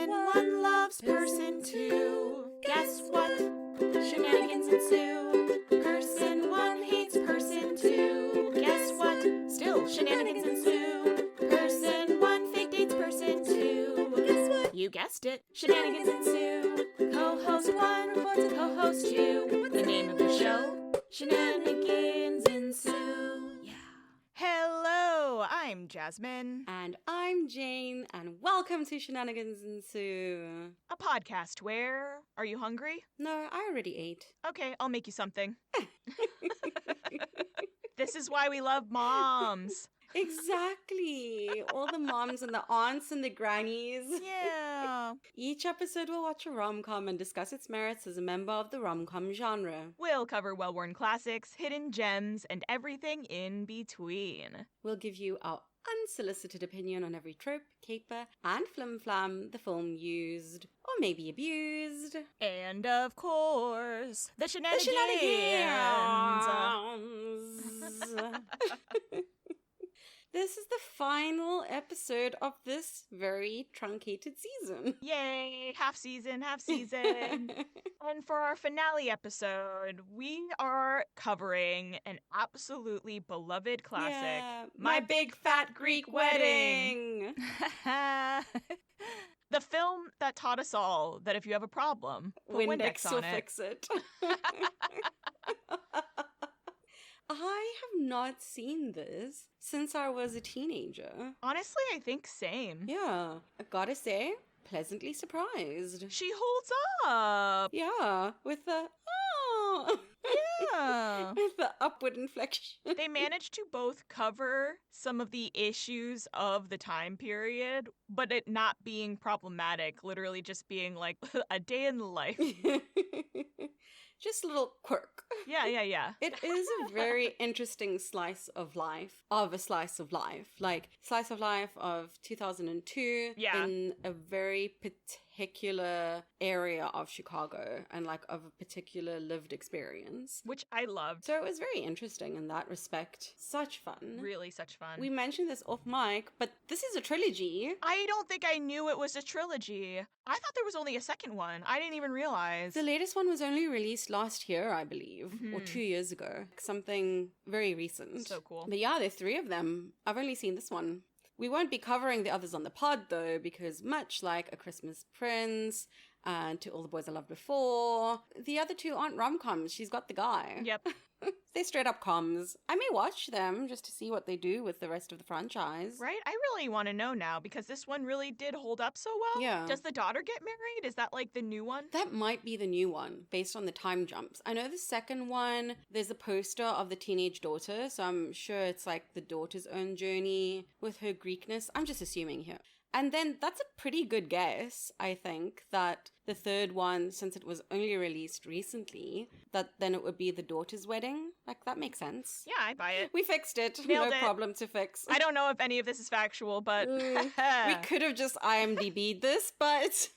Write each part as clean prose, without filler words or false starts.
one loves person two. Guess what? Shenanigans ensue. Person one hates person two. Guess what? Still shenanigans ensue. Person one fake dates person two. Guess what? You guessed it. Shenanigans ensue. Co-host one reports a co-host two. The name of the show? Shenanigans ensue. Yeah. Hello, I'm Jasmine. And I'm Jane, and welcome to Shenanigans Ensue. A podcast where... Are you hungry? No, I already ate. Okay, I'll make you something. This is why we love moms. Exactly. All the moms and the aunts and the grannies. Yeah. Each episode we'll watch a rom-com and discuss its merits as a member of the rom-com genre. We'll cover well-worn classics, hidden gems, and everything in between. We'll give you our unsolicited opinion on every trope, caper, and flim-flam the film used, or maybe abused. And of course, the shenanigans. This is the final episode of this very truncated season. Yay! Half season. And for our finale episode, we are covering an absolutely beloved classic. My Big Fat Greek Wedding! The film that taught us all that if you have a problem, put Windex will on it. Fix it. I have not seen this since I was a teenager. Honestly, I think same. Yeah, I gotta say, pleasantly surprised. She holds up. Yeah, with the, oh. Yeah. With the upward inflection. They managed to both cover some of the issues of the time period, but it not being problematic, literally just being like a day in the life. Just a little quirk. Yeah. It is a very interesting slice of life. Like, slice of life of 2002 in a very particular area of Chicago and, like, of a particular lived experience. Which I loved. So it was very interesting in that respect. Such fun. Really such fun. We mentioned this off mic, but this is a trilogy. I don't think I knew it was a trilogy. I thought there was only a second one. I didn't even realize. The latest one was only released last year, I believe, or 2 years ago. Something very recent. So cool. But yeah, there's 3 of them. I've only seen this one. We won't be covering the others on the pod, though, because much like A Christmas Prince and To All the Boys I Loved Before, the other 2 aren't rom-coms. She's got the guy. Yep. They're straight up coms. I may watch them just to see what they do with the rest of the franchise. Right? I really want to know now because this one really did hold up so well. Yeah. Does the daughter get married? Is that like the new one? That might be the new one, based on the time jumps. I know the second one, there's a poster of the teenage daughter, so I'm sure it's like the daughter's own journey with her Greekness. I'm just assuming here. And then that's a pretty good guess, I think, that the third one, since it was only released recently, that then it would be the daughter's wedding. Like, that makes sense. Yeah, I buy it. We fixed it. Nailed no it. problem to fix. I don't know if any of this is factual, but... We could have just IMDb'd this, but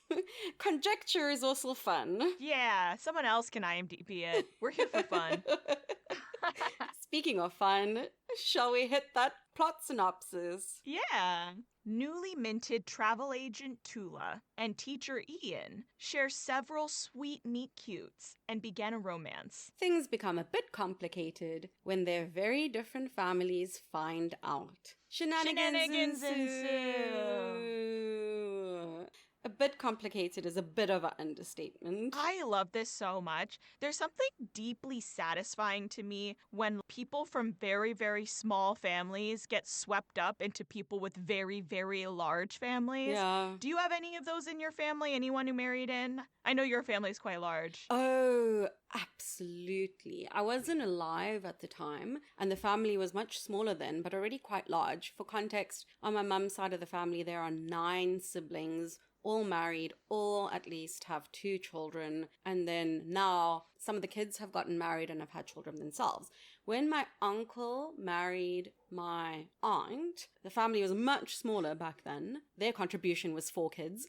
conjecture is also fun. Yeah, someone else can IMDb it. We're here for fun. Speaking of fun, shall we hit that plot synopsis? Yeah. Newly minted travel agent Tula and teacher Ian share several sweet meet-cutes and begin a romance. Things become a bit complicated when their very different families find out. Shenanigans ensue. A bit complicated is a bit of an understatement. I love this so much. There's something deeply satisfying to me when people from very, very small families get swept up into people with very, very large families. Yeah. Do you have any of those in your family? Anyone who married in? I know your family is quite large. Oh, absolutely. I wasn't alive at the time, and the family was much smaller then, but already quite large. For context, on my mum's side of the family, there are 9 siblings, all married, all at least have 2 children. And then now some of the kids have gotten married and have had children themselves. When my uncle married my aunt, the family was much smaller back then. Their contribution was 4 kids.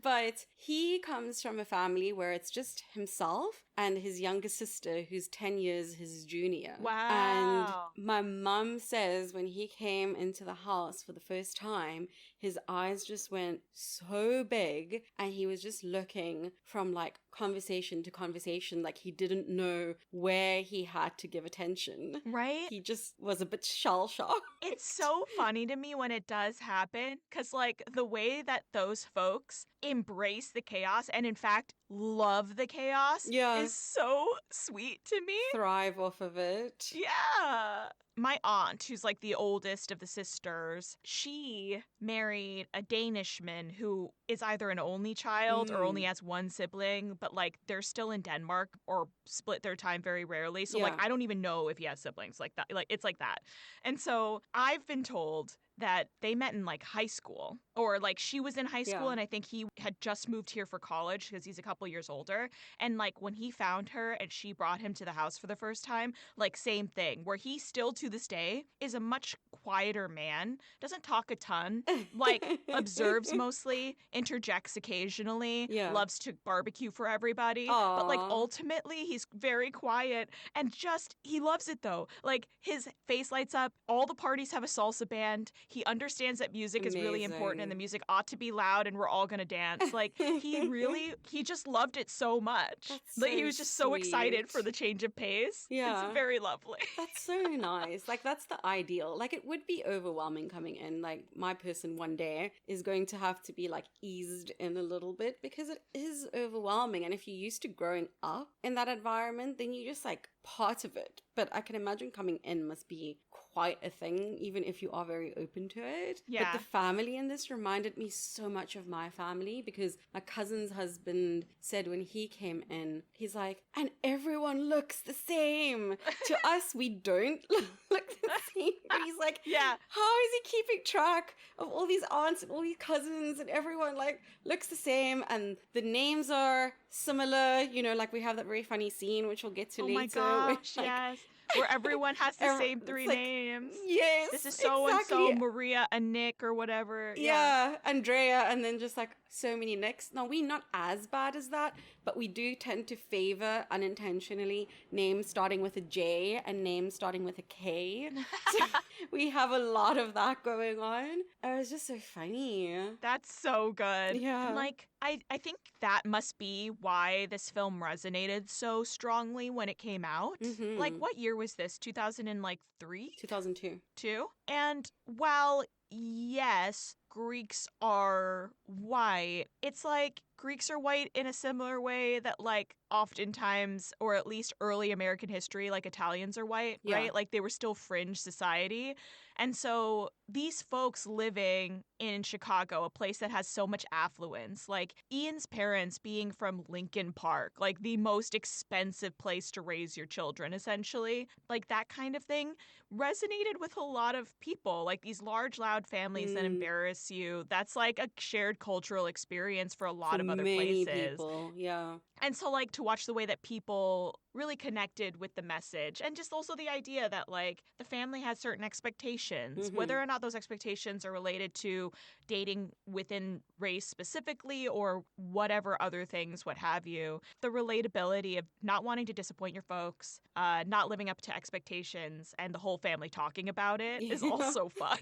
But he comes from a family where it's just himself and his younger sister, who's 10 years his junior. Wow. And my mum says when he came into the house for the first time, his eyes just went so big and he was just looking from like conversation to conversation, like he didn't know where he had to give attention. Right? He just was a bit shell-shocked. It's so funny to me when it does happen, because, like, the way that those folks embrace the chaos and, in fact, love the chaos is so sweet to me. Thrive off of it. Yeah. My aunt, who's like the oldest of the sisters, she married a Danishman who is either an only child or only has one sibling, but like they're still in Denmark or split their time very rarely. So like I don't even know if he has siblings like that. Like it's like that. And so I've been told that they met in like high school, or like she was in high school and I think he had just moved here for college because he's a couple years older. And like when he found her and she brought him to the house for the first time, like same thing, where he still to this day is a much quieter man, doesn't talk a ton, like observes mostly, interjects occasionally, loves to barbecue for everybody. Aww. But like ultimately he's very quiet and just, he loves it though. Like his face lights up, all the parties have a salsa band. He understands that music is really important and the music ought to be loud and we're all gonna dance. Like he just loved it so much. Like he was just so excited for the change of pace. Yeah. It's very lovely. That's so nice. Like that's the ideal. Like it would be overwhelming coming in. Like my person one day is going to have to be like eased in a little bit because it is overwhelming. And if you're used to growing up in that environment, then you just like part of it. But I can imagine coming in must be quite a thing, even if you are very open to it. Yeah. But the family in this reminded me so much of my family because my cousin's husband said when he came in, he's like, and everyone looks the same. To us, we don't look the same. But he's like, yeah, how is he keeping track of all these aunts and all these cousins and everyone like looks the same and the names are similar, you know, like we have that very funny scene which we'll get to later. Oh my gosh, yes. Where everyone has the same 3 names. Yes. This is so exactly. and so, Maria and Nick or whatever. Yeah, Andrea, and then just like so many Nicks. Now, we're not as bad as that, but we do tend to favor unintentionally names starting with a J and names starting with a K. So we have a lot of that going on. It was just so funny. That's so good. Yeah. And like, I think that must be why this film resonated so strongly when it came out. Mm-hmm. Like, what year was this? 2003? 2002. 2? And while, yes, Greeks are white, it's like Greeks are white in a similar way that like oftentimes, or at least early American history, like Italians are white, right? Like they were still fringe society. And so these folks living in Chicago, a place that has so much affluence, like Ian's parents being from Lincoln Park, like the most expensive place to raise your children, essentially, like that kind of thing resonated with a lot of people, like these large, loud families that embarrass you. That's like a shared cultural experience for a lot of other many places. People, yeah. And so like to watch the way that people really connected with the message and just also the idea that like the family has certain expectations, whether or not those expectations are related to dating within race specifically or whatever other things, what have you. The relatability of not wanting to disappoint your folks, not living up to expectations, and the whole family talking about it is also fun.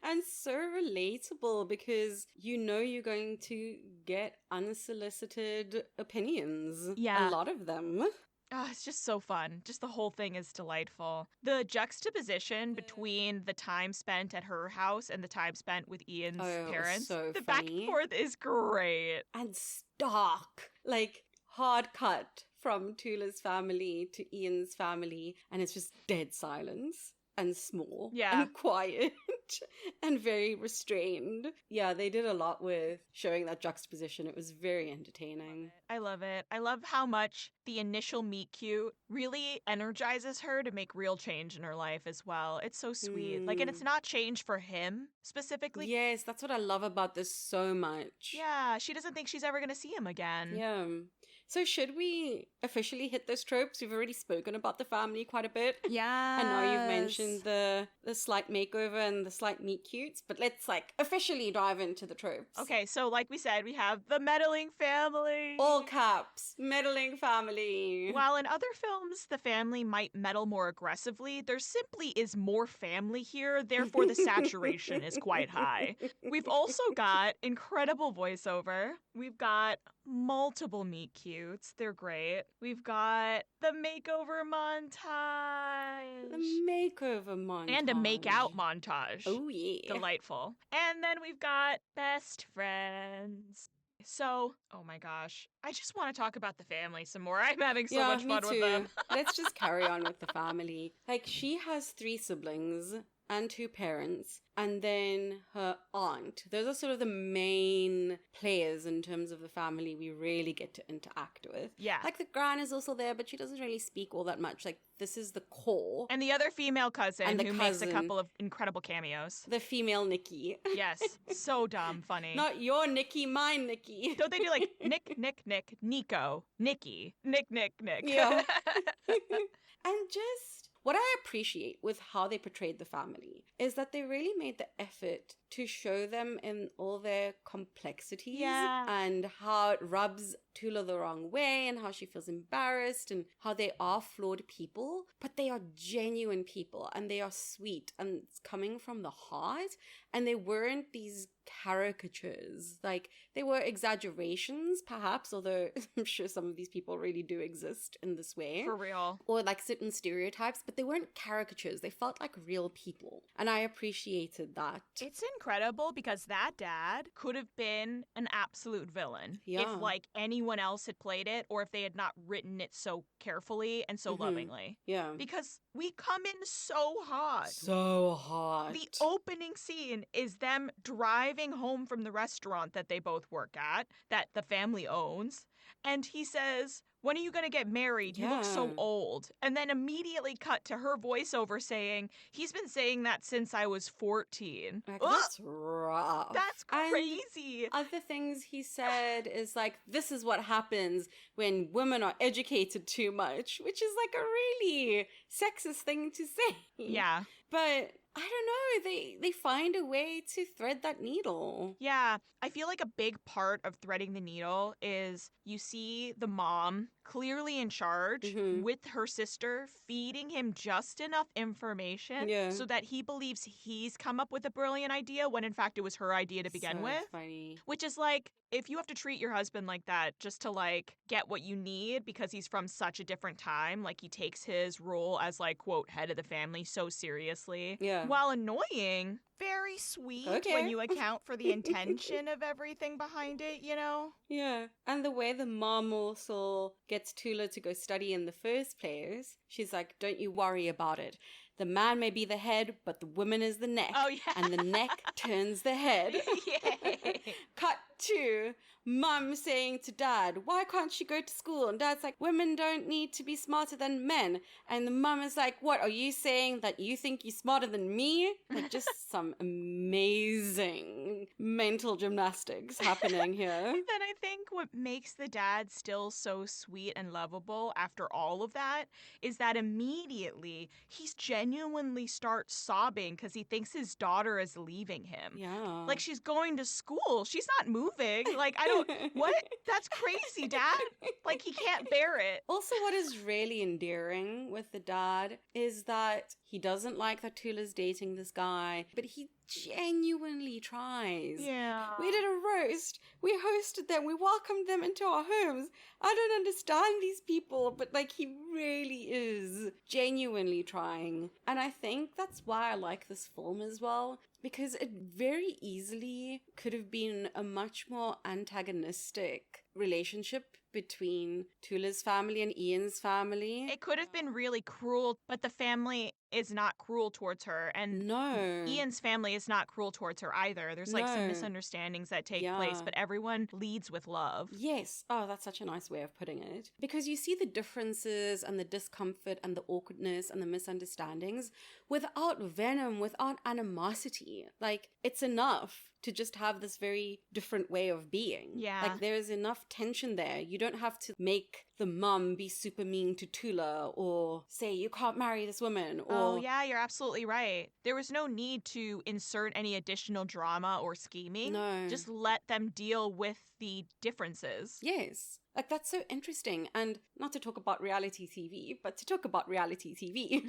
And so relatable because you know you're going to get unsolicited opinions. Yeah. A lot of them. Oh, it's just so fun. Just the whole thing is delightful. The juxtaposition between the time spent at her house and the time spent with Ian's parents, so the funny. back and forth is great. And stark. Like hard cut from Tula's family to Ian's family. And it's just dead silence. And small and quiet and very restrained. Yeah, they did a lot with showing that juxtaposition. It was very entertaining. I love it. I love how much the initial meet cute really energizes her to make real change in her life as well. It's so sweet. Like, and it's not change for him specifically. Yes, that's what I love about this so much. Yeah, she doesn't think she's ever going to see him again. Yeah. So should we officially hit those tropes? We've already spoken about the family quite a bit. Yeah. I know you've mentioned the slight makeover and the slight meet cutes, but let's like officially dive into the tropes. Okay, so like we said, we have the meddling family. All caps, meddling family. While in other films the family might meddle more aggressively, there simply is more family here, therefore the saturation is quite high. We've also got incredible voiceover. We've got multiple meet cutes. They're great. We've got the makeover montage. The makeover montage. And a make out montage. Oh, yeah. Delightful. And then we've got best friends. So, oh my gosh, I just want to talk about the family some more. I'm having so much fun with them. Let's just carry on with the family. Like, she has 3 siblings and 2 parents, and then her aunt. Those are sort of the main players in terms of the family we really get to interact with. Yeah. Like, the gran is also there, but she doesn't really speak all that much. Like, this is the core. And the other female cousin And the who makes a cousin. couple of incredible cameos. The female Nikki. Yes, so dumb funny. Not your Nikki, my Nikki. Don't they do like Nick, Nico, Nikki, Nick? Yeah. And just what I appreciate with how they portrayed the family is that they really made the effort to show them in all their complexities and how it rubs Tula the wrong way and how she feels embarrassed and how they are flawed people, but they are genuine people and they are sweet and it's coming from the heart, and they weren't these caricatures. Like, they were exaggerations perhaps, although I'm sure some of these people really do exist in this way. For real. Or like certain stereotypes, but they weren't caricatures. They felt like real people. And I appreciated that. It's incredible because that dad could have been an absolute villain Yeah. if like anyone else had played it, or if they had not written it so carefully and so lovingly. Yeah. Because we come in so hot. So hot. The opening scene is them driving home from the restaurant that they both work at, that the family owns. And he says, "When are you going to get married? You look so Yeah. old." And then immediately cut to her voiceover saying, "He's been saying that since I was 14. Like, Ugh, that's rough. that's And crazy. other things he said is like, this is what happens when women are educated too much, which is like a really sexist thing to say. Yeah. But I don't know, they find a way to thread that needle. Yeah, I feel like a big part of threading the needle is you see the mom clearly in charge Mhm. with her sister, feeding him just enough information Yeah. so that he believes he's come up with a brilliant idea when in fact it was her idea to begin So with. funny. Which is like, if you have to treat your husband like that just to like get what you need because he's from such a different time, like he takes his role as like, quote, head of the family so seriously. Yeah. While annoying, very sweet Okay. when you account for the intention of everything behind it, you know? Yeah. And the way the mom also gets Tula to go study in the first place, she's like, don't you worry about it. The man may be the head, but the woman is the neck. Oh, yeah. And the neck turns the head. Yay. Cut to mum saying to dad, why can't she go to school? And dad's like, women don't need to be smarter than men. And the mum is like, what, are you saying that you think you're smarter than me? Like, just some amazing mental gymnastics happening here. And I think what makes the dad still so sweet and lovable after all of that is that immediately he's genuinely starts sobbing because he thinks his daughter is leaving him. Yeah. Like, she's going to school. She's not moving. Like, I don't, what? That's crazy, Dad. Like, he can't bear it. Also, what is really endearing with the dad is that he doesn't like that Tula's dating this guy, but he genuinely tries. Yeah. We did a roast. We hosted them. We welcomed them into our homes. I don't understand these people, but like he really is genuinely trying. And I think that's why I like this film as well, because it very easily could have been a much more antagonistic relationship between Tula's family and Ian's family. It could have been really cruel, but the family is not cruel towards her. And No. Ian's family is not cruel towards her either. There's like some No. misunderstandings that take Yeah. place, but everyone leads with love. Yes. Oh, that's such a nice way of putting it. Because you see the differences and the discomfort and the awkwardness and the misunderstandings without venom, without animosity. Like, it's enough to just have this very different way of being. Yeah. Like there's enough tension there. You don't have to make the mum be super mean to Tula or say you can't marry this woman or Oh, yeah, you're absolutely right. There was no need to insert any additional drama or scheming. No. Just let them deal with the differences. Yes. Like, that's so interesting. And not to talk about reality TV, but to talk about reality TV.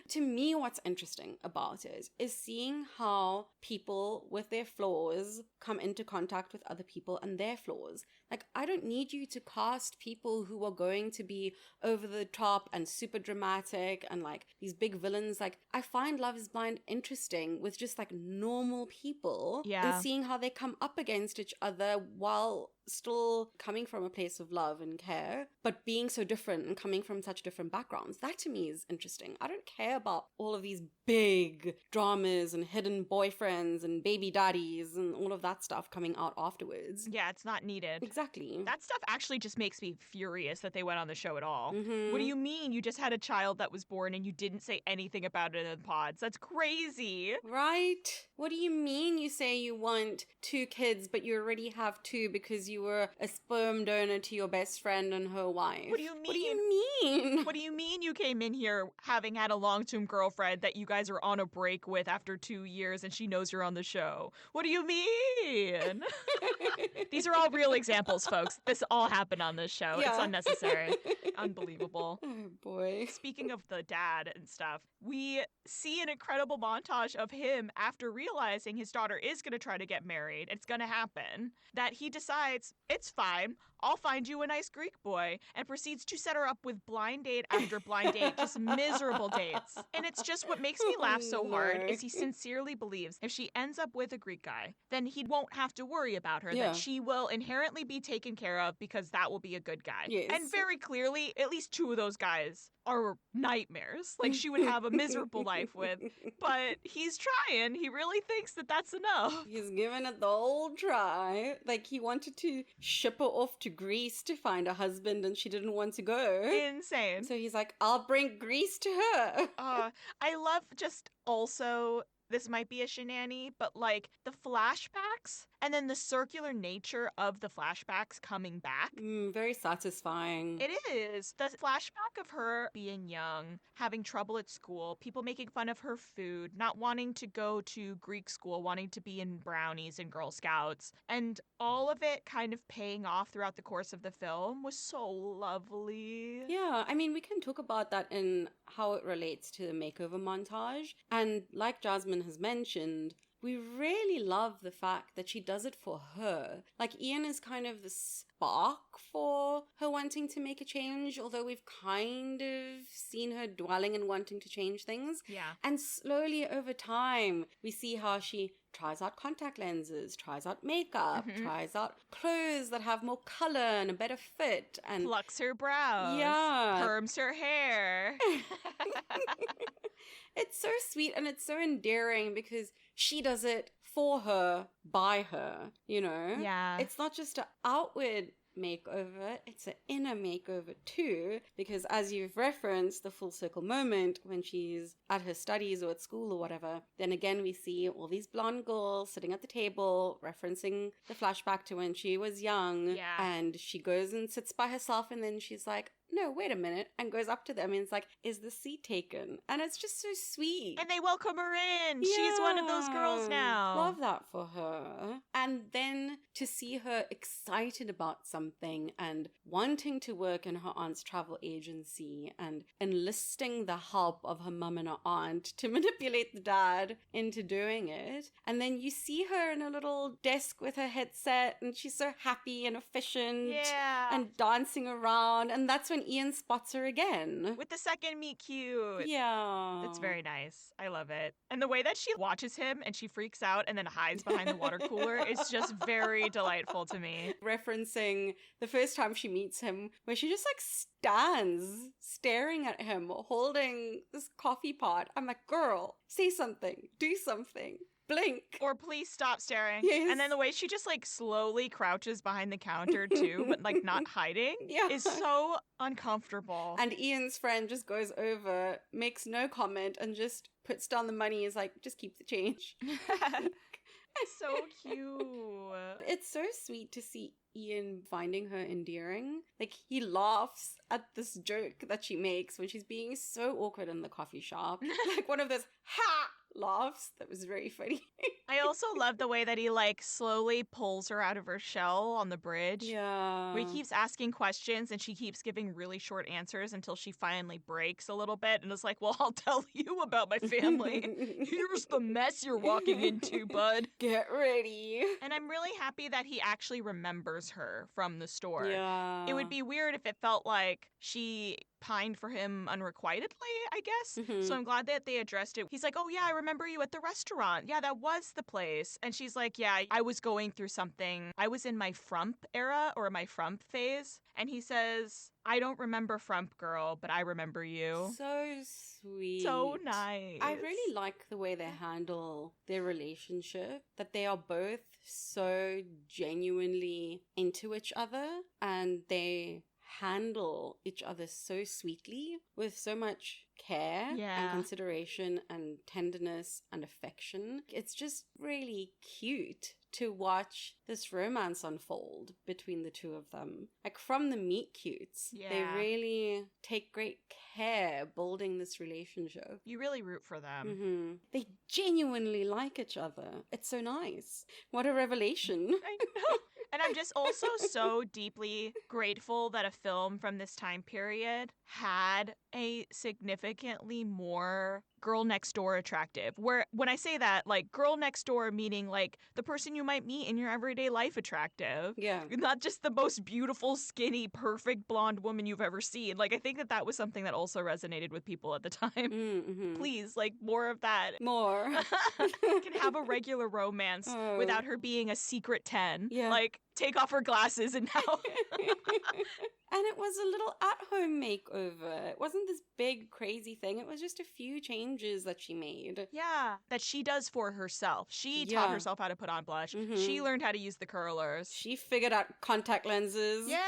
To me, what's interesting about it is seeing how people with their flaws come into contact with other people and their flaws. Like, I don't need you to cast people who are going to be over the top and super dramatic and like these big villains. Like, I find Love is Blind interesting with just like normal people Yeah. and seeing how they come up against each other while still coming from a place of love and care, but being so different and coming from such different backgrounds. That to me is interesting. I don't care about all of these big dramas and hidden boyfriends and baby daddies and all of that stuff coming out afterwards. Yeah, it's not needed. Exactly. That stuff actually just makes me furious that they went on the show at all. Mhm. What do you mean you just had a child that was born and you didn't say anything about it in the pods? That's crazy. Right? What do you mean you say you want 2 kids, but you already have 2 because you were a sperm donor to your best friend and her wife? What do you mean? What do you mean? What do you mean you came in here having had a long-term girlfriend that you guys are on a break with after 2 years and she knows you're on the show? What do you mean? These are all real examples, folks. This all happened on this show. It's Yeah. unnecessary. Unbelievable. Oh boy. Speaking of the dad and stuff, we see an incredible montage of him after realizing his daughter is going to try to get married. It's going to happen. That he decides, it's fine. I'll find you a nice Greek boy, and proceeds to set her up with blind date after blind date, just miserable dates. And it's just what makes me laugh so hard No. is he sincerely believes if she ends up with a Greek guy, then he won't have to worry about her, Yeah. that she will inherently be taken care of because that will be a good guy. Yes. And very clearly, at least 2 of those guys are nightmares. Like she would have a miserable life with. But he's trying. He really thinks that that's enough. He's given it the old try. Like, he wanted to ship her off to Greece to find a husband and she didn't want to go. Insane. So he's like, I'll bring Greece to her. I love just also, this might be a shenanigans, but like the flashbacks and then the circular nature of the flashbacks coming back. Very satisfying. It is. The flashback of her being young, having trouble at school, people making fun of her food, not wanting to go to Greek school, wanting to be in brownies and Girl Scouts, and all of it kind of paying off throughout the course of the film was so lovely. Yeah, I mean, we can talk about that in how it relates to the makeover montage. And like Jasmine has mentioned, we really love the fact that she does it for her. Like, Ian is kind of the spark for her wanting to make a change, although we've kind of seen her dwelling and wanting to change things. Yeah. And slowly over time, we see how she tries out contact lenses, tries out makeup, tries out clothes that have more color and a better fit. And Plucks her brows. Yeah. Perms her hair. it's so sweet and it's so endearing because she does it for her, by her, you know? Yeah. It's not just an outward makeover, it's an inner makeover too, because as you've referenced, the full circle moment when she's at her studies or at school or whatever, then again we see all these blonde girls sitting at the table referencing the flashback to when she was young. Yeah. And she goes and sits by herself and then she's like, no, wait a minute, and goes up to them and it's like, is the seat taken? And it's just so sweet. And they welcome her in. She's one of those girls Yeah. now. Love that for her. And then to see her excited about something and wanting to work in her aunt's travel agency and enlisting the help of her mum and her aunt to manipulate the dad into doing it. And then you see her in a little desk with her headset and she's so happy and efficient Yeah. and dancing around. And that's when Ian spots her again. With the second meet cute. Yeah. It's very nice. I love it. And the way that she watches him and she freaks out and then hides behind the water cooler is just very delightful to me. Referencing the first time she meets him, where she just like stands staring at him, holding this coffee pot. I'm like, girl, say something, do something, blink. Or please stop staring. Yes. And then the way she just like slowly crouches behind the counter too, but like not hiding, Yeah. is so uncomfortable. And Ian's friend just goes over, makes no comment, and just puts down the money, is like, just keep the change. So cute. It's so sweet to see Ian finding her endearing. Like, he laughs at this joke that she makes when she's being so awkward in the coffee shop. Like one of those ha laughs that was very funny. I also love the way that he like slowly pulls her out of her shell on the bridge. Yeah. Where he keeps asking questions and she keeps giving really short answers until she finally breaks a little bit and is like, well, I'll tell you about my family. Here's the mess you're walking into, bud. Get ready. And I'm really happy that he actually remembers her from the store. Yeah. It would be weird if it felt like she pined for him unrequitedly, I guess. Mhm. So I'm glad that they addressed it. He's like, oh yeah, I remember you at the restaurant. Yeah, that was the place. And she's like, yeah, I was going through something. I was in my frump era or my frump phase. And he says, I don't remember frump girl, but I remember you. So sweet. So nice. I really like the way they handle their relationship, that they are both so genuinely into each other and they handle each other so sweetly with so much care Yeah. and consideration and tenderness and affection. It's just really cute to watch this romance unfold between the two of them. Like from the meet cutes, they Yeah. really take great care building this relationship. You really root for them. They genuinely like each other. It's so nice. What a revelation. I know. And I'm just also so deeply grateful that a film from this time period had a significantly more girl next door attractive. Where when I say that, like girl next door meaning like the person you might meet in your everyday life attractive. Yeah. Not just the most beautiful, skinny, perfect blonde woman you've ever seen. Like I think that that was something that also resonated with people at the time. Mm-hmm. Please, like more of that. More. Can have a regular romance Oh. without her being a secret 10. Yeah. Like, take off her glasses and now. And it was a little at-home makeover. It wasn't this big, crazy thing. It was just a few changes that she made. Yeah, that she does for herself. She Yeah. taught herself how to put on blush. Mhm. She learned how to use the curlers. She figured out contact lenses. Yeah.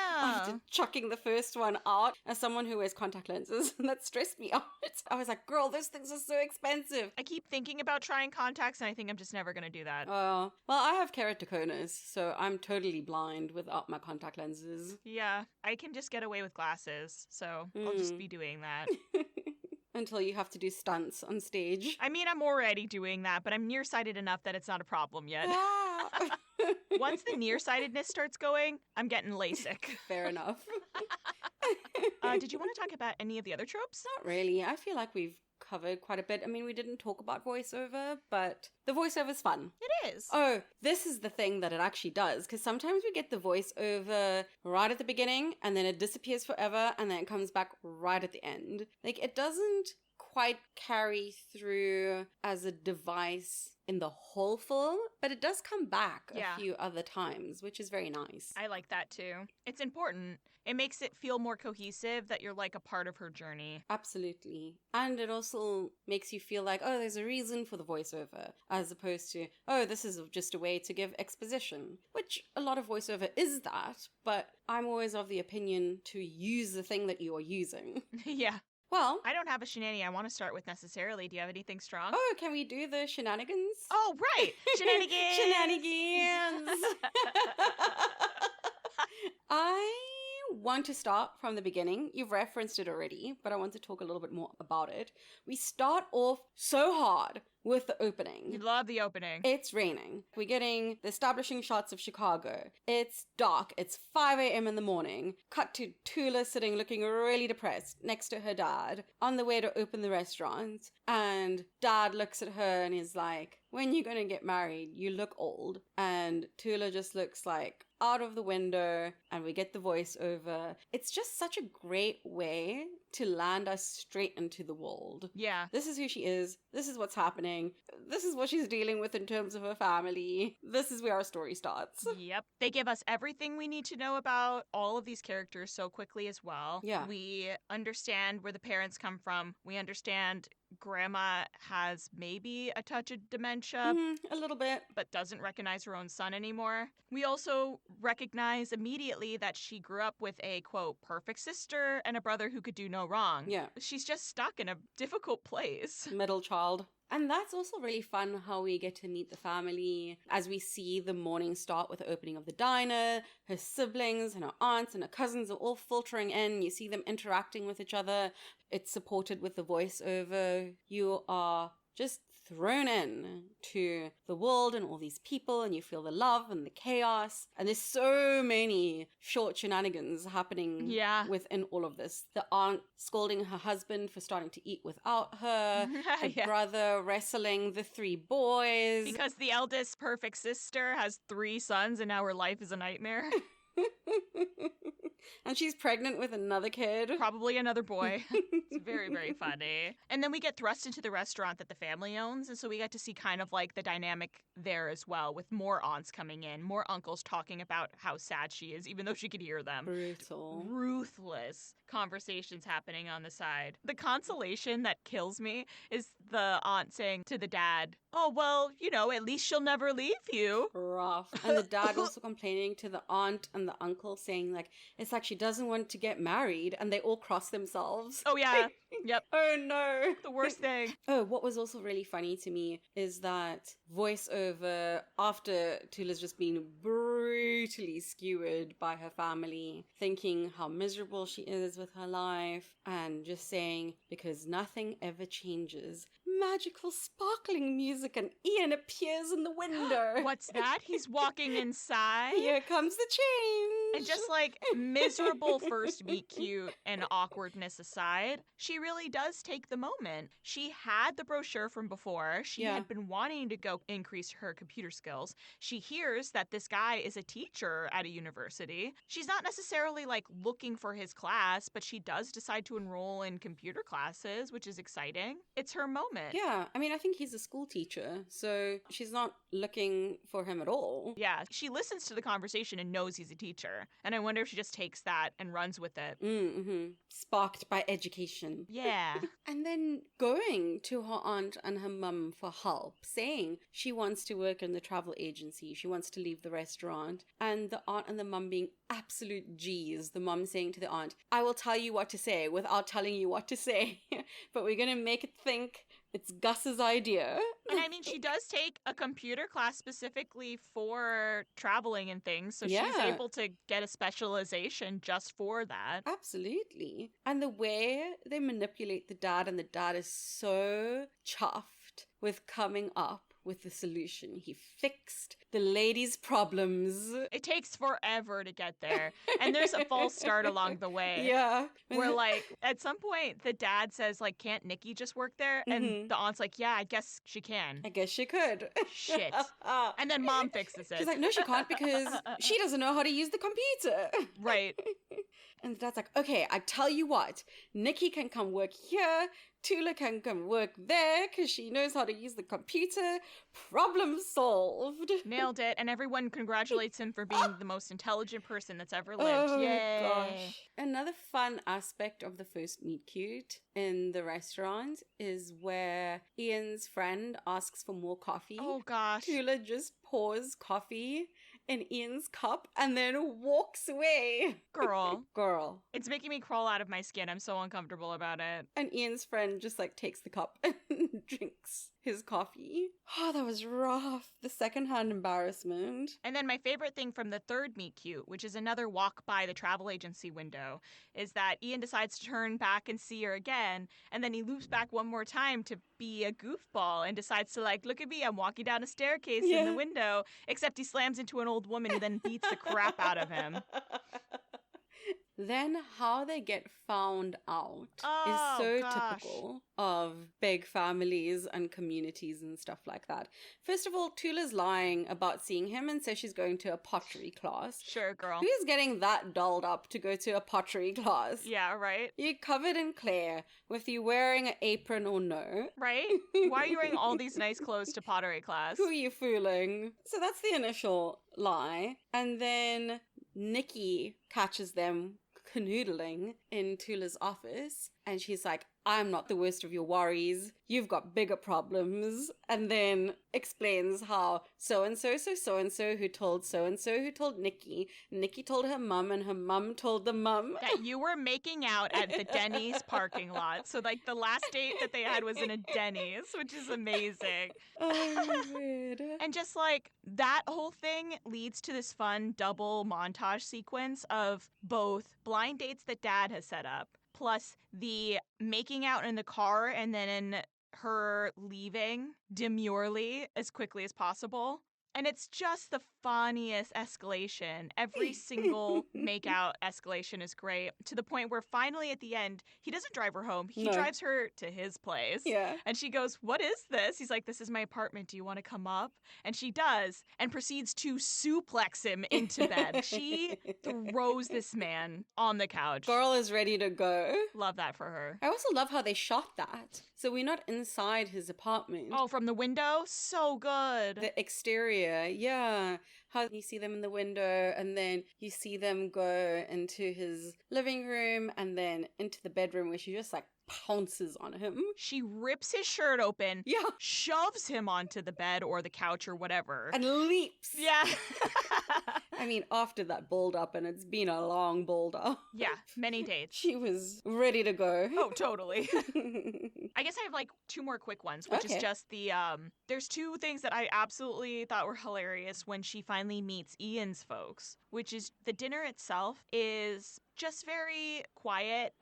After chucking the first one out as someone who wears contact lenses. And that stressed me out. I was like, girl, those things are so expensive. I keep thinking about trying contacts and I think I'm just never going to do that. Oh, well, I have keratoconus, so I'm totally blind without my contact lenses. Yeah, I can just get away with glasses, so I'll just be doing that. Until you have to do stunts on stage. I mean, I'm already doing that, but I'm nearsighted enough that it's not a problem yet. Ah. Once the nearsightedness starts going, I'm getting LASIK. Fair enough. Did you want to talk about any of the other tropes? Not really. I feel like we've covered quite a bit. I mean, we didn't talk about voiceover, but the voiceover's fun. It is. Oh, this is the thing that it actually does, because sometimes we get the voiceover right at the beginning, and then it disappears forever, and then it comes back right at the end. Like, it doesn't quite carry through as a device in the whole film, but it does come back Yeah. a few other times, which is very nice. I like that too. It's important. It makes it feel more cohesive that you're like a part of her journey. Absolutely. And it also makes you feel like, oh, there's a reason for the voiceover, as opposed to, oh, this is just a way to give exposition, which a lot of voiceover is that, but I'm always of the opinion to use the thing that you are using. Yeah. Well, I don't have a shenanigan I want to start with necessarily. Do you have anything strong? oh, can we do the shenanigans? Oh, right. Shenanigans. Shenanigans! I want to start from the beginning. You've referenced it already, but I want to talk a little bit more about it. We start off so hard with the opening. You love the opening. It's raining. We're getting the establishing shots of Chicago. It's dark. It's 5 a.m. in the morning. Cut to Tula sitting looking really depressed next to her dad on the way to open the restaurant. And dad looks at her and is like, when you gonna get married? You look old. And Tula just looks like out of the window, and we get the voiceover. It's just such a great way to land us straight into the world. Yeah. This is who she is. This is what's happening. This is what she's dealing with in terms of her family. This is where our story starts. Yep. They give us everything we need to know about all of these characters so quickly as well. Yeah. We understand where the parents come from. We understand grandma has maybe a touch of dementia, A little bit. but doesn't recognize her own son anymore. We also recognize immediately that she grew up with a, quote, perfect sister and a brother who could do no wrong. Yeah. She's just stuck in a difficult place. Middle child. And that's also really fun how we get to meet the family as we see the morning start with the opening of the diner. Her siblings and her aunts and her cousins are all filtering in. You see them interacting with each other. It's supported with the voiceover. You are just thrown in to the world and all these people, and you feel the love and the chaos. And there's so many short shenanigans happening within all of this. The aunt scolding her husband for starting to eat without her, the brother wrestling the three boys. Because the eldest perfect sister has 3 sons and now her life is a nightmare. And she's pregnant with another kid. Probably another boy. It's very, very funny. And then we get thrust into the restaurant that the family owns. And so we get to see kind of like the dynamic there as well, with more aunts coming in, more uncles talking about how sad she is, even though she could hear them. Brutal. Ruthless conversations happening on the side. The consolation that kills me is the aunt saying to the dad, oh, well, you know, at least she'll never leave you. Rough. And the dad also complaining to the aunt and the uncle, saying like, it's like she doesn't want to get married, and they all cross themselves. Oh, yeah. Yep. Oh, no. The worst thing. Oh, what was also really funny to me is that voiceover after Tula's just been brutally skewered by her family, thinking how miserable she is with her life, and just saying, because nothing ever changes. Magical sparkling music, and Ian appears in the window. What's that? He's walking inside? Here comes the change. And just like miserable first meet cute and awkwardness aside, she really does take the moment. She had the brochure from before. She had been wanting to go increase her computer skills. She hears that this guy is a teacher at a university. She's not necessarily like looking for his class, but she does decide to enroll in computer classes, which is exciting. It's her moment. Yeah, I mean, I think he's a school teacher, so she's not looking for him at all. Yeah, she listens to the conversation and knows he's a teacher. And I wonder if she just takes that and runs with it. Mm-hmm. Sparked by education. Yeah. And then going to her aunt and her mum for help, saying she wants to work in the travel agency, she wants to leave the restaurant. And the aunt and the mum being absolute G's. The mum saying to the aunt, I will tell you what to say without telling you what to say. But we're going to make it think it's Gus's idea. And I mean, she does take a computer class specifically for traveling and things, so she's able to get a specialization just for that. Absolutely. And the way they manipulate the dad, and the dad is so chuffed with coming up with the solution. He fixed the lady's problems. It takes forever to get there. And there's a false start along the way. Yeah. Where, like, at some point, the dad says, like, can't Nikki just work there? And the aunt's like, yeah, I guess she can. I guess she could. Shit. And then mom fixes it. She's like, no, she can't, because she doesn't know how to use the computer. Right. And the dad's like, okay, I tell you what, Nikki can come work here, Tula can come work there, because she knows how to use the computer. Problem solved. Nailed it. And everyone congratulates him for being the most intelligent person that's ever lived. Oh, Yay. gosh. Another fun aspect of the first meet cute in the restaurant is where Ian's friend asks for more coffee. Oh, gosh. Tula just pours coffee in Ian's cup and then walks away. Girl. It's making me crawl out of my skin. I'm so uncomfortable about it. And Ian's friend just like takes the cup and drinks his coffee. Oh, that was rough. The secondhand embarrassment. And then my favorite thing from the third meet cute, which is another walk by the travel agency window, is that Ian decides to turn back and see her again, and then he loops back one more time to be a goofball and decides to like, look at me, I'm walking down a staircase in the window, except he slams into an old woman who then beats the crap out of him. Then how they get found out is so typical of big families and communities and stuff like that. First of all, Tula's lying about seeing him and says she's going to a pottery class. Sure, girl. Who's getting that dolled up to go to a pottery class? Yeah, right? You're covered in clay, with you wearing an apron or no. Right? Why are you wearing all these nice clothes to pottery class? Who are you fooling? So that's the initial lie. And then Nikki catches them canoodling in Tula's office, and she's like, I'm not the worst of your worries. You've got bigger problems. And then explains how so-and-so who told so-and-so who told Nikki. Nikki told her mum and her mum told the mum. That you were making out at the Denny's parking lot. So, like, the last date that they had was in a Denny's, which is amazing. Oh, my God. And just like that whole thing leads to this fun double montage sequence of both blind dates that dad has set up, plus the making out in the car and then her leaving demurely as quickly as possible. And it's just the funniest escalation. Every single make-out escalation is great, to the point where finally at the end, he doesn't drive her home. He No. drives her to his place. Yeah. And she goes, "What is this?" He's like, "This is my apartment. Do you want to come up?" And she does, and proceeds to suplex him into bed. She throws this man on the couch. Girl is ready to go. Love that for her. I also love how they shot that. So we're not inside his apartment. Oh, from the window? So good. The exterior, yeah. How you see them in the window and then you see them go into his living room and then into the bedroom where she just like pounces on him. She rips his shirt open, Yeah. shoves him onto the bed or the couch or whatever. And leaps. Yeah. I mean, after that build up, and it's been a long build up. Yeah, many dates. She was ready to go. Oh, totally. I guess I have like two more quick ones, which Okay. is just the there's two things that I absolutely thought were hilarious when she finally meets Ian's folks, which is the dinner itself is just very quiet,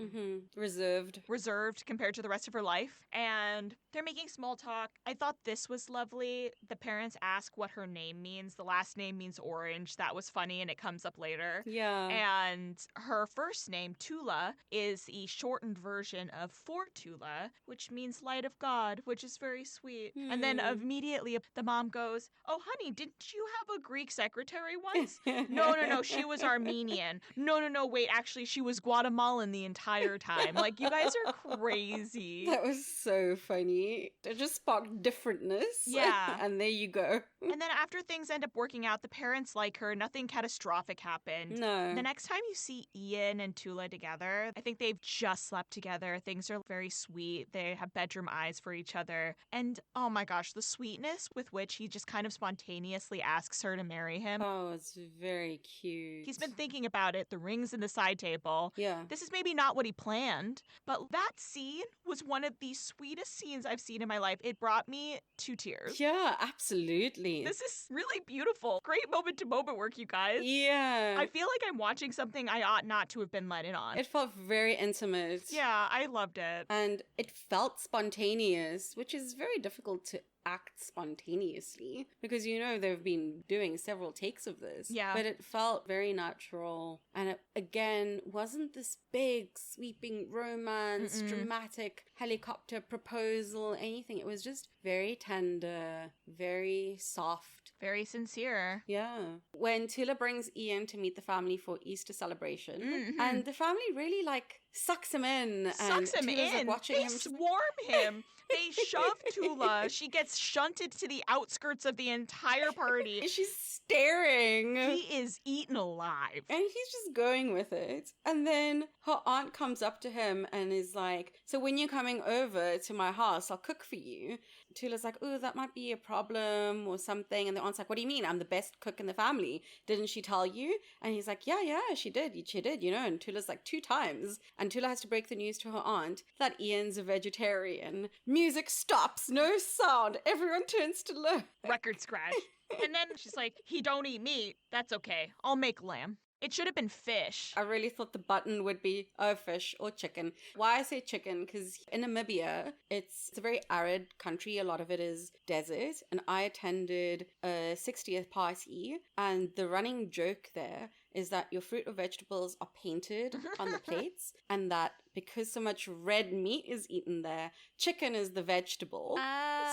reserved compared to the rest of her life, and they're making small talk. I thought this was lovely. The parents ask what her name means. The last name means orange. That was funny, and it comes up later. Yeah. And her first name, Tula, is the shortened version of For Tula, which means light of God, which is very sweet. And then immediately the mom goes, "Oh, honey, didn't you have a Greek secretary once?" No, she was Armenian. No, wait, actually, she was Guatemalan the entire time. Like, you guys are crazy. That was so funny. It just sparked differentness. Yeah. And there you go. And then after things end up working out, the parents like her, nothing catastrophic happened. No. The next time you see Ian and Tula together, I think they've just slept together. Things are very sweet. They have bedroom eyes for each other. And oh my gosh, the sweetness with which he just kind of spontaneously asks her to marry him. Oh, it's very cute. He's been thinking about it, the rings in the side table. Yeah. This is maybe not what he planned, but that scene was one of the sweetest scenes I've seen in my life. It brought me to tears. Yeah, absolutely. This is really beautiful. Great moment to moment work, you guys. Yeah. I feel like I'm watching something I ought not to have been let in on. It felt very intimate. Yeah, I loved it. And it felt spontaneous, which is very difficult to act spontaneously because they've been doing several takes of this. Yeah. But it felt very natural. And it, again, wasn't this big, sweeping romance, dramatic helicopter proposal, anything. It was just very tender, very soft. Very sincere. Yeah. When Tula brings Ian to meet the family for Easter celebration, and the family really sucks him in. Sucks him Tula's, in. watching They him. swarm him. They shove Tula. She gets shunted to the outskirts of the entire party. She's staring. He is eaten alive. And he's just going with it. And then her aunt comes up to him and is like, "So when you're coming over to my house, I'll cook for you." Tula's like, "Oh, that might be a problem or something." And the aunt's like, "What do you mean? I'm the best cook in the family. Didn't she tell you?" And he's like, yeah, she did. She did, And Tula's like, 2 times. And Tula has to break the news to her aunt that Ian's a vegetarian. Music stops. No sound. Everyone turns to look. Record scratch. And then she's like, "He don't eat meat. That's okay. I'll make lamb." It should have been fish. I really thought the button would be fish or chicken. Why I say chicken? Because in Namibia, it's a very arid country. A lot of it is desert. And I attended a 60th party. And the running joke there is that your fruit or vegetables are painted on the plates. And that because so much red meat is eaten there, chicken is the vegetable.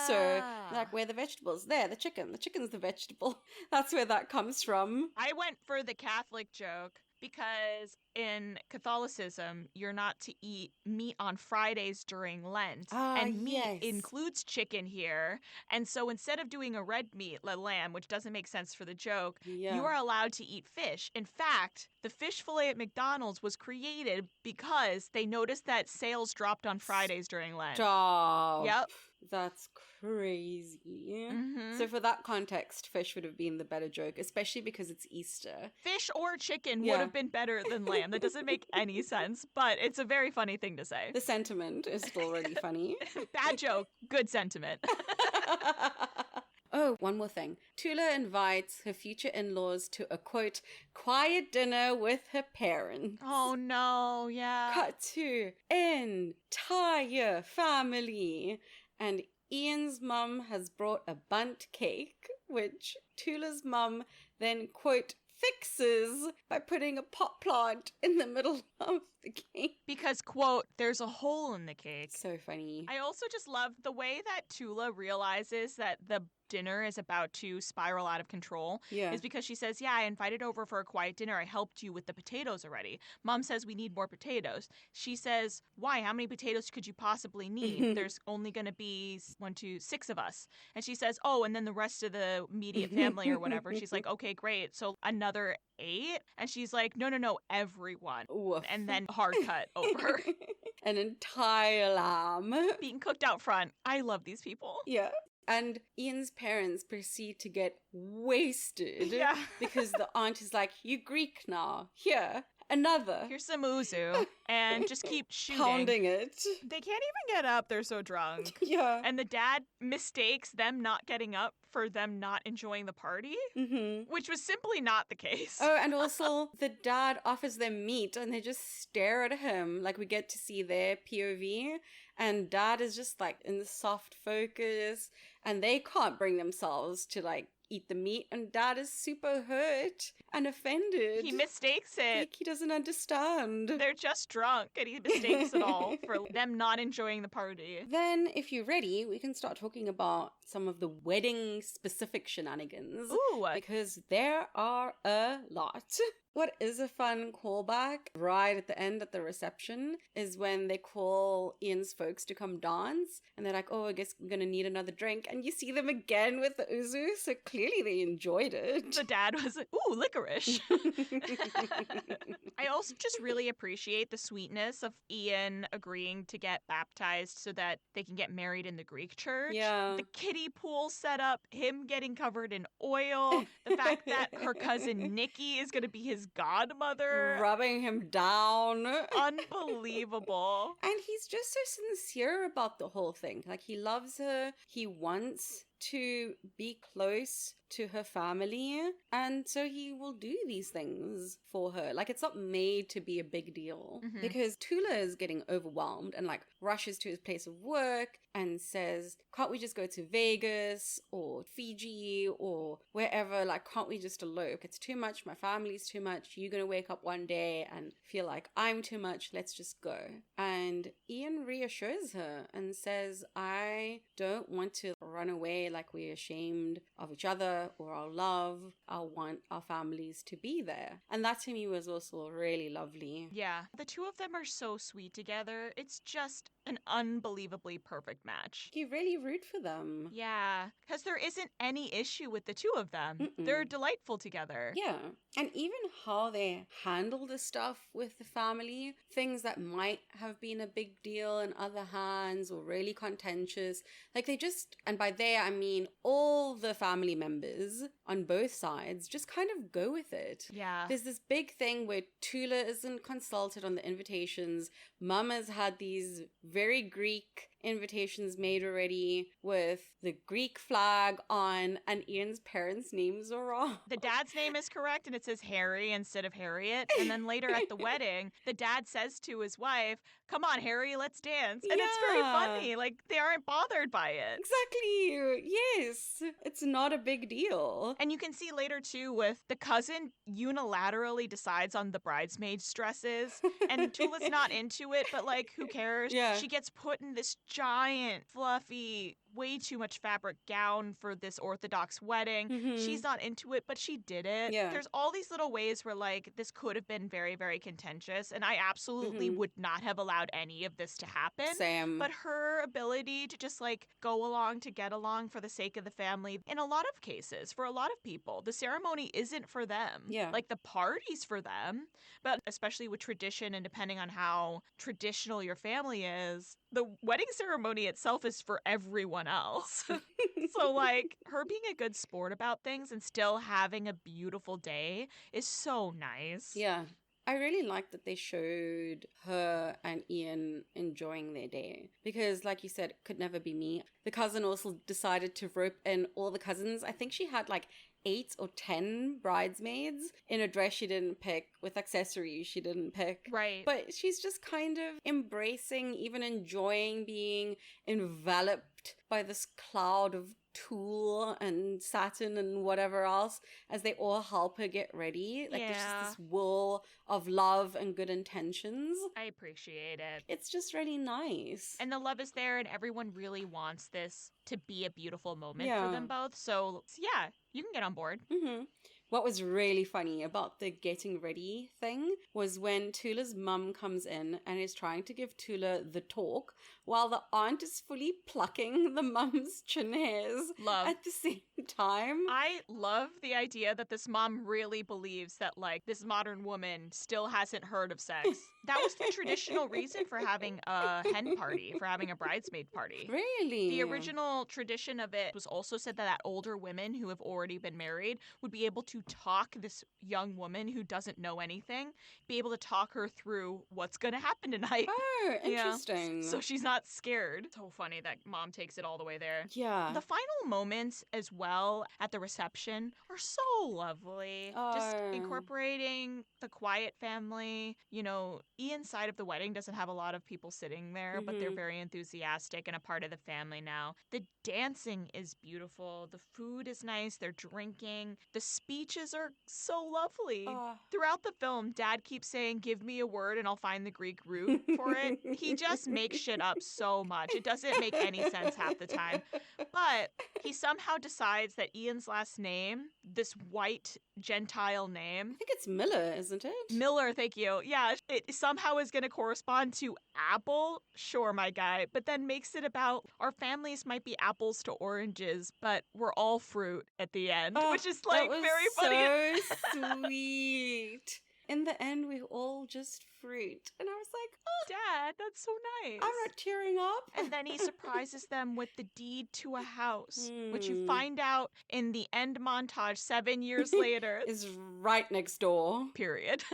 So, where the vegetables? There, the chicken. The chicken's the vegetable. That's where that comes from. I went for the Catholic joke. Because in Catholicism, you're not to eat meat on Fridays during Lent. And meat yes. includes chicken here. And so instead of doing a red meat, like lamb, which doesn't make sense for the joke, Yeah. you are allowed to eat fish. In fact, the fish fillet at McDonald's was created because they noticed that sales dropped on Fridays during Lent. Stop. Yep. That's crazy. Mhm. So for that context, fish would have been the better joke, especially because it's Easter. Fish or chicken Yeah. would have been better than lamb. That doesn't make any sense, but it's a very funny thing to say. The sentiment is still really funny. Bad joke, good sentiment. Oh, one more thing. Tula invites her future in-laws to a, quote, quiet dinner with her parents. Oh no, yeah. Cut to entire family. And Ian's mum has brought a bundt cake, which Tula's mum then, quote, fixes by putting a pot plant in the middle of the cake. Because, quote, there's a hole in the cake. So funny. I also just love the way that Tula realizes that the dinner is about to spiral out of control. Yeah. Is because she says, yeah, I invited over for a quiet dinner. I helped you with the potatoes already. Mom says we need more potatoes. She says, why? How many potatoes could you possibly need? There's only going to be 6 of us. And she says, oh, and then the rest of the immediate family or whatever. She's like, okay, great. So another 8? And she's like, no, everyone. Woof. And then hard cut over. An entire lamb. Being cooked out front. I love these people. Yeah. And Ian's parents proceed to get wasted. Yeah. Because the aunt is like, you Greek now. Here, another. Here's some uzu. And just keep shooting. Pounding it. They can't even get up. They're so drunk. Yeah. And the dad mistakes them not getting up for them not enjoying the party, which was simply not the case. Oh, and also the dad offers them meat and they just stare at him. Like we get to see their POV. And dad is just like in the soft focus. And they can't bring themselves to like eat the meat. And dad is super hurt and offended. He mistakes it. Like he doesn't understand. They're just drunk and he mistakes it all for them not enjoying the party. Then, if you're ready, we can start talking about some of the wedding specific shenanigans. Ooh. Because there are a lot. What is a fun callback right at the end at the reception is when they call Ian's folks to come dance. And they're like, oh, I guess we're going to need another drink. And you see them again with the uzu. So clearly they enjoyed it. The dad was like, ooh, licorice. I also just really appreciate the sweetness of Ian agreeing to get baptized so that they can get married in the Greek church. Yeah. The kiddie pool set up, him getting covered in oil, the fact that her cousin Nikki is going to be his godmother. Rubbing him down. Unbelievable. And he's just so sincere about the whole thing. Like, he loves her. He wants to be close to her family, and so he will do these things for her. Like, it's not made to be a big deal because Tula is getting overwhelmed and like rushes to his place of work and says, can't we just go to Vegas or Fiji or wherever? Like, can't we just elope? It's too much. My family's too much. You're gonna wake up one day and feel like I'm too much. Let's just go. And Ian reassures her and says, I don't want to run away like we're ashamed of each other or our love. I want our families to be there. And that to me was also really lovely. Yeah. The two of them are so sweet together. It's just an unbelievably perfect match. You really root for them. Yeah, because there isn't any issue with the two of them. They're delightful together. Yeah. And even how they handle the stuff with the family, things that might have been a big deal in other hands or really contentious, like they just, and by they I mean all the family members on both sides just kind of go with it. Yeah. There's this big thing where Tula isn't consulted on the invitations. Mum has had these very Greek invitations made already with the Greek flag on, and Ian's parents' names are wrong. The dad's name is correct and it says Harry instead of Harriet. And then later at the wedding, the dad says to his wife, come on, Harry, let's dance. And it's very funny. Like, they aren't bothered by it. Exactly. Yes. It's not a big deal. And you can see later, too, with the cousin unilaterally decides on the bridesmaids' dresses. And Tula's not into it, but, like, who cares? Yeah. She gets put in this giant, fluffy way too much fabric gown for this Orthodox wedding. Mhm. She's not into it, but she did it. Yeah. There's all these little ways where, like, this could have been very, very contentious, and I absolutely would not have allowed any of this to happen. Same. But her ability to just, like, go along to get along for the sake of the family, in a lot of cases, for a lot of people, the ceremony isn't for them. Yeah. Like, the party's for them, but especially with tradition and depending on how traditional your family is, the wedding ceremony itself is for everyone else. So, like, her being a good sport about things and still having a beautiful day is so nice. Yeah. I really like that they showed her and Ian enjoying their day because, like you said, it could never be me. The cousin also decided to rope in all the cousins. I think she had like 8 or 10 bridesmaids in a dress she didn't pick with accessories she didn't pick. Right. But she's just kind of embracing, even enjoying being enveloped by this cloud of tulle and satin and whatever else as they all help her get ready. Like there's just this whirl of love and good intentions. I appreciate it. It's just really nice. And the love is there, and everyone really wants this to be a beautiful moment Yeah. for them both. So, yeah, you can get on board. Mm-hmm. What was really funny about the getting ready thing was when Tula's mum comes in and is trying to give Tula the talk while the aunt is fully plucking the mum's chin hairs Love. at the same time. I love the idea that this mom really believes that, like, this modern woman still hasn't heard of sex. That was the traditional reason for having a hen party, for having a bridesmaid party. Really? The original tradition of it was also said that older women who have already been married would be able to talk this young woman who doesn't know anything, be able to talk her through what's going to happen tonight. Oh, Yeah. interesting. So she's not scared. So funny that mom takes it all the way there. Yeah. The final moments as well at the reception are so lovely. Just Oh. incorporating the quiet family. You know, Ian's side of the wedding doesn't have a lot of people sitting there, but they're Mhm. very enthusiastic and a part of the family now. The dancing is beautiful. The food is nice. They're drinking. The speeches are so lovely. Oh. Throughout the film, Dad keeps saying, "Give me a word and I'll find the Greek root for it." He just makes shit up so much. It doesn't make any sense half the time. But he somehow decides that Ian's last name, this white Gentile name, I think it's Miller, isn't it? Miller, thank you. Yeah, it somehow is going to correspond to apple. Sure, my guy. But then makes it about our families might be apples to oranges, but we're all fruit at the end, Oh, which is like that was very funny. so sweet. In the end, we're all just fruit. And I was like, oh, Dad, that's so nice. I'm not tearing up. And then he surprises them with the deed to a house, which you Hmm. find out in the end montage 7 years later. Is right next door. Period.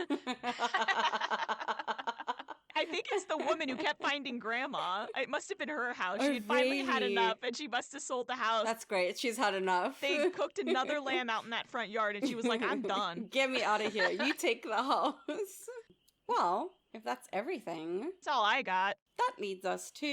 I think it's the woman who kept finding grandma. It must have been her house. Oh, She had finally had really? enough and she must have sold the house. That's great. She's had enough. They cooked another lamb out in that front yard and she was like, "I'm done." Get me out of here. You take the house. Well, if that's everything, That's all I got. that leads us to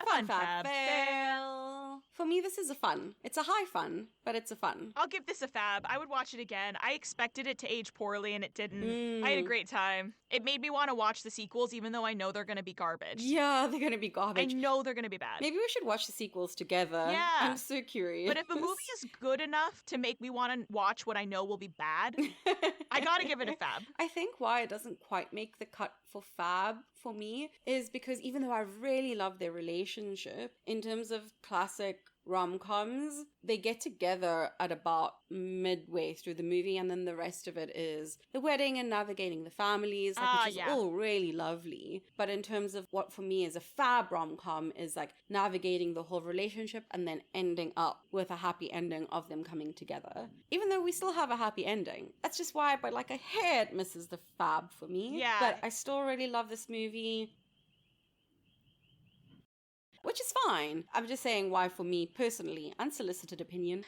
A fun fab fail. For me, this is a fun. It's a high fun, but it's a fun. I'll give this a fab. I would watch it again. I expected it to age poorly and it didn't. I had a great time. It made me want to watch the sequels even though I know they're going to be garbage. Yeah, they're going to be I garbage. know they're going to be bad. Maybe we should watch the sequels together. Yeah. I'm so curious. But if a movie is good enough to make me want to watch what I know will be bad, I gotta give it a fab. I think why it doesn't quite make the cut for fab for me is because even though I really love their relationship, in terms of classic rom-coms, they get together at about midway through the movie and then the rest of it is the wedding and navigating the families, like, which is all really lovely. But in terms of what for me is a fab rom-com is like navigating the whole relationship and then ending up with a happy ending of them coming together. Even though we still have a happy ending. That's just why by like a hair it misses the fab for me. Yeah. But I still really love this movie. Which is fine. I'm just saying why for me personally, unsolicited opinion.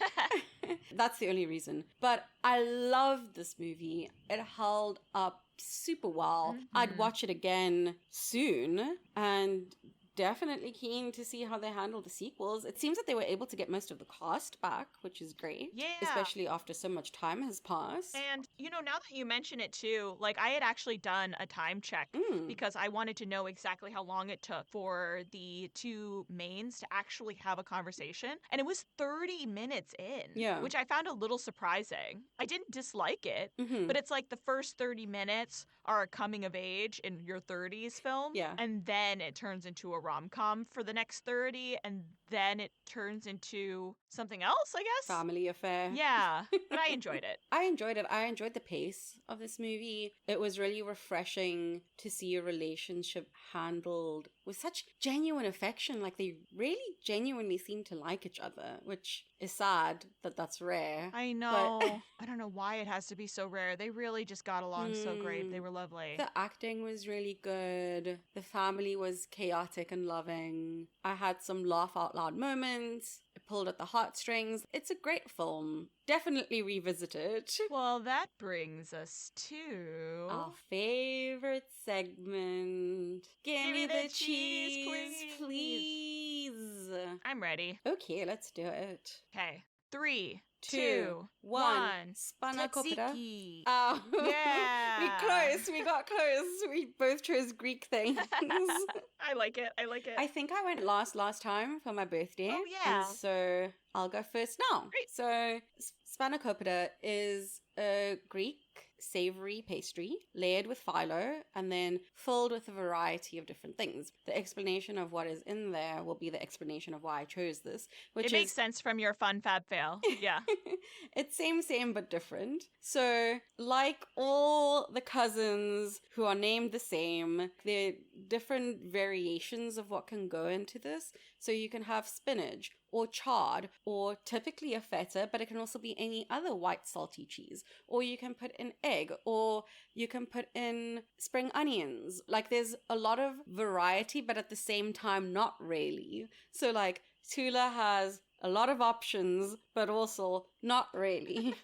That's the only reason. But I loved this movie. It held up super well. I'd watch it again soon. And definitely keen to see how they handle the sequels. It seems that they were able to get most of the cast back, which is great. Yeah. Especially after so much time has passed. And, now that you mention it too, like I had actually done a time check because I wanted to know exactly how long it took for the two mains to actually have a conversation. And it was 30 minutes in, Yeah. which I found a little surprising. I didn't dislike it, but it's like the first 30 minutes are a coming of age in your 30s film. Yeah. And then it turns into a rom-com for the next 30, and then it turns into something else, I guess? Family affair. Yeah, but I enjoyed it. I enjoyed it. I enjoyed the pace of this movie. It was really refreshing to see a relationship handled with such genuine affection. Like, they really genuinely seem to like each other, which is sad that that's rare. I know. I don't know why it has to be so rare. They really just got along so great. They were lovely. The acting was really good. The family was chaotic and loving. I had some laugh out loud moments. It pulled at the heartstrings. It's a great film. Definitely revisit it. Well, that brings us to our favorite segment. Give me the cheese, please. I'm ready. Okay, let's do it. Okay. 3, 2, 2, 1. Spanakopita. Tzatziki. Oh, Yeah. We got close. We both chose Greek things. I like it. I think I went last time for my birthday. Oh, yeah. And so I'll go first now. Great. So spanakopita is a Greek savory pastry layered with phyllo and then filled with a variety of different things. The explanation of what is in there will be the explanation of why I chose this, which makes sense from your fun fab fail. Yeah. It's same but different. So, like all the cousins who are named the same, there are different variations of what can go into this. So you can have spinach or chard or typically a feta, but it can also be any other white salty cheese. Or you can put in egg, or you can put in spring onions. Like, there's a lot of variety, but at the same time, not really. So like Tula has a lot of options, but also not really.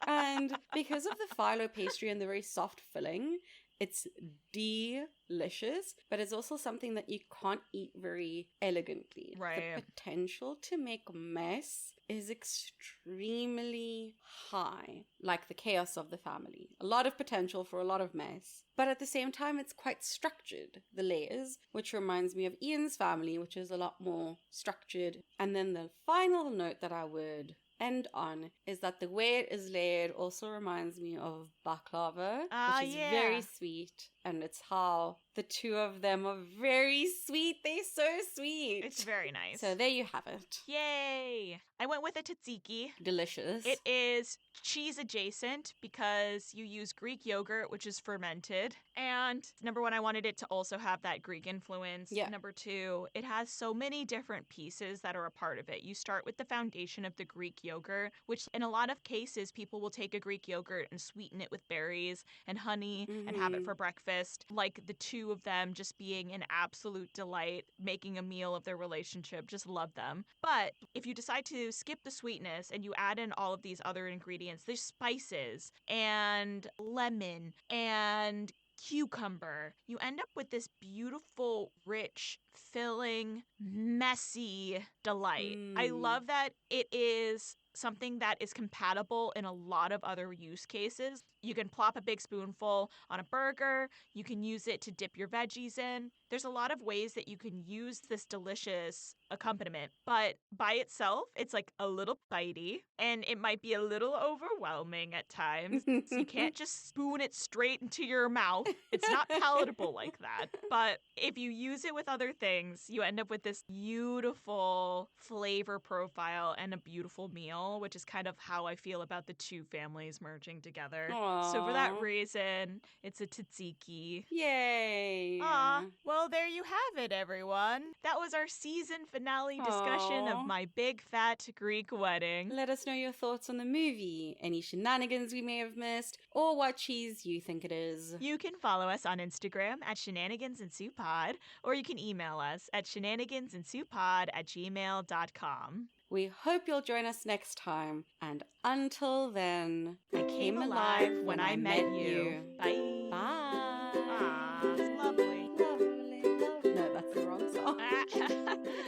And because of the phyllo pastry and the very soft filling, it's delicious, but it's also something that you can't eat very elegantly. Right. The potential to make mess is extremely high, like the chaos of the family. A lot of potential for a lot of mess. But at the same time, it's quite structured, the layers, which reminds me of Ian's family, which is a lot more structured. And then the final note that I would end on is that the way it is layered also reminds me of baklava, which is very sweet, and it's how the two of them are very sweet. They're so sweet. It's very nice. So there you have it. Yay! I went with a tzatziki. Delicious. It is cheese adjacent because you use Greek yogurt, which is fermented. And number one, I wanted it to also have that Greek influence. Yeah. Number two, it has so many different pieces that are a part of it. You start with the foundation of the Greek yogurt, which in a lot of cases, people will take a Greek yogurt and sweeten it with berries and honey and have it for breakfast. Like the two of them just being an absolute delight, making a meal of their relationship. Just love them. But if you decide to skip the sweetness and you add in all of these other ingredients, there's spices and lemon and cucumber, you end up with this beautiful, rich, filling, messy delight. I love that it is something that is compatible in a lot of other use cases. You can plop a big spoonful on a burger. You can use it to dip your veggies in. There's a lot of ways that you can use this delicious accompaniment, but by itself, it's like a little bitey and it might be a little overwhelming at times. So you can't just spoon it straight into your mouth. It's not palatable like that. But if you use it with other things, you end up with this beautiful flavor profile and a beautiful meal, which is kind of how I feel about the two families merging together. Aww. So for that reason, it's a tzatziki. Yay. Aw. Well, there you have it, everyone. That was our season finale discussion Aw. of My Big Fat Greek Wedding. Let us know your thoughts on the movie, any shenanigans we may have missed, or what cheese you think it is. You can follow us on Instagram at shenanigansandsouppod, or you can email us at shenanigansandsouppod@gmail.com. We hope you'll join us next time, and until then, I came alive when I met you. Bye. Bye. Ah, it's lovely. Lovely. No, that's the wrong song. Ah.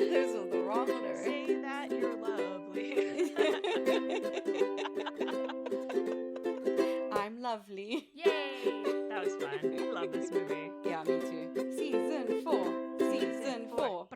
Those are the wrong lyrics. Say that you're lovely. I'm lovely. Yay! That was fun. I love this movie. Yeah, me too. Season 4. Season 4.